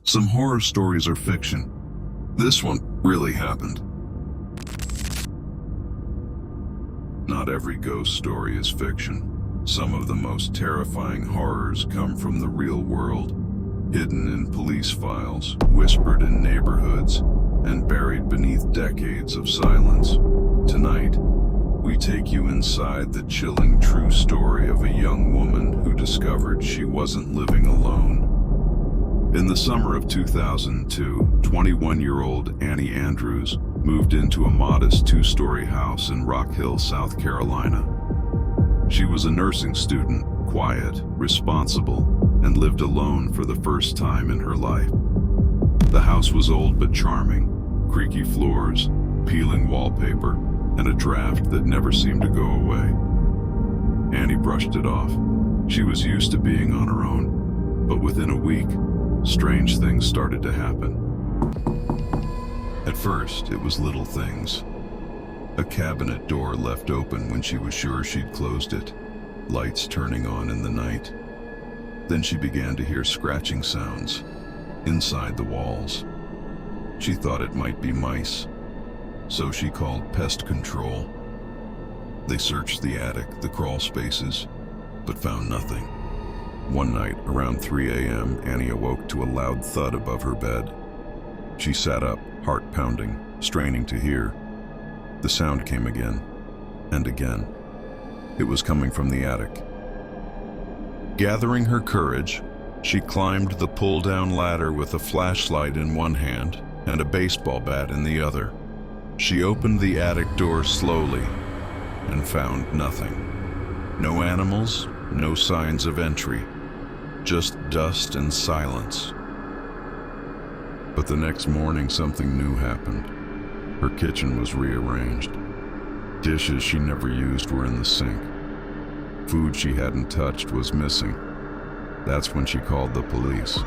Some horror stories are fiction. This one really happened. Not every ghost story is fiction. Some of the most terrifying horrors come from the real world, hidden in police files, whispered in neighborhoods, and buried beneath decades of silence. Tonight, we take you inside the chilling true story of a young woman who discovered she wasn't living alone. In the summer of 2002, 21-year-old Annie Andrews moved into a modest two-story house in Rock Hill, South Carolina. She was a nursing student, quiet, responsible, and lived alone for the first time in her life. The house was old but charming, creaky floors, peeling wallpaper, and a draft that never seemed to go away. Annie brushed it off. She was used to being on her own, but within a week, strange things started to happen. At first, it was little things. A cabinet door left open when she was sure she'd closed it, lights turning on in the night. Then she began to hear scratching sounds inside the walls. She thought it might be mice, so she called pest control. They searched the attic, the crawl spaces, but found nothing. One night, around 3 a.m., Annie awoke to a loud thud above her bed. She sat up, heart pounding, straining to hear. The sound came again, and again. It was coming from the attic. Gathering her courage, she climbed the pull-down ladder with a flashlight in one hand and a baseball bat in the other. She opened the attic door slowly and found nothing. No animals, no signs of entry. Just dust and silence. But the next morning, something new happened. Her kitchen was rearranged. Dishes she never used were in the sink. Food she hadn't touched was missing. That's when she called the police.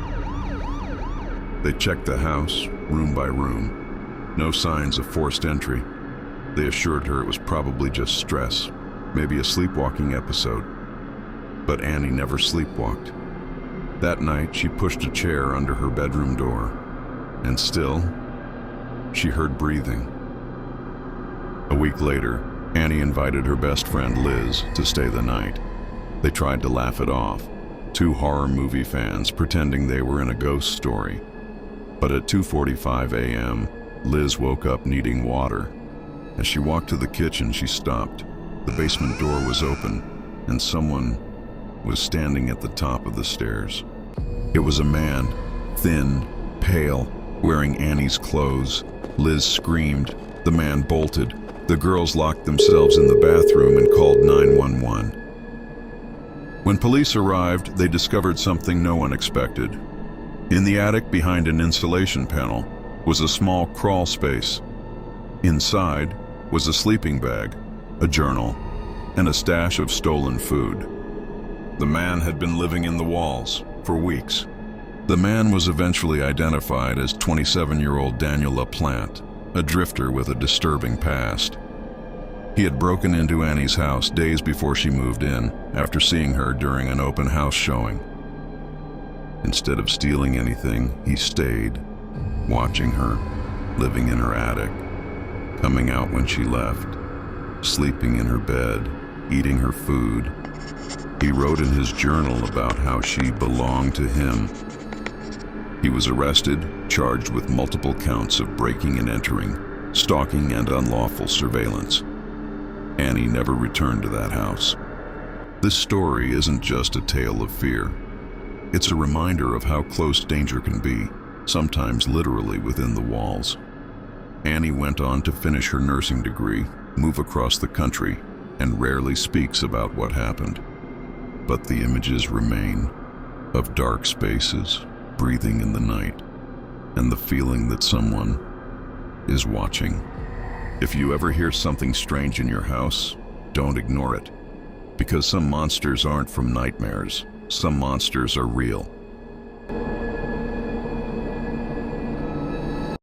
They checked the house, room by room. No signs of forced entry. They assured her it was probably just stress, maybe a sleepwalking episode. But Annie never sleepwalked. That night, she pushed a chair under her bedroom door, and still, she heard breathing. A week later, Annie invited her best friend Liz to stay the night. They tried to laugh it off, two horror movie fans pretending they were in a ghost story. But at 2:45 a.m., Liz woke up needing water. As she walked to the kitchen, she stopped. The basement door was open, and someone was standing at the top of the stairs. It was a man, thin, pale, wearing Annie's clothes. Liz screamed. The man bolted. The girls locked themselves in the bathroom and called 911. When police arrived, they discovered something no one expected. In the attic behind an insulation panel was a small crawl space. Inside was a sleeping bag, a journal, and a stash of stolen food. The man had been living in the walls for weeks. The man was eventually identified as 27-year-old Daniel LaPlante, a drifter with a disturbing past. He had broken into Annie's house days before she moved in, after seeing her during an open house showing. Instead of stealing anything, he stayed, watching her, living in her attic, coming out when she left, sleeping in her bed, eating her food. He wrote in his journal about how she belonged to him. He was arrested, charged with multiple counts of breaking and entering, stalking, and unlawful surveillance. Annie never returned to that house. This story isn't just a tale of fear. It's a reminder of how close danger can be, sometimes literally within the walls. Annie went on to finish her nursing degree, move across the country, and rarely speaks about what happened. But the images remain of dark spaces, breathing in the night, and the feeling that someone is watching. If you ever hear something strange in your house, don't ignore it. Because some monsters aren't from nightmares. Some monsters are real.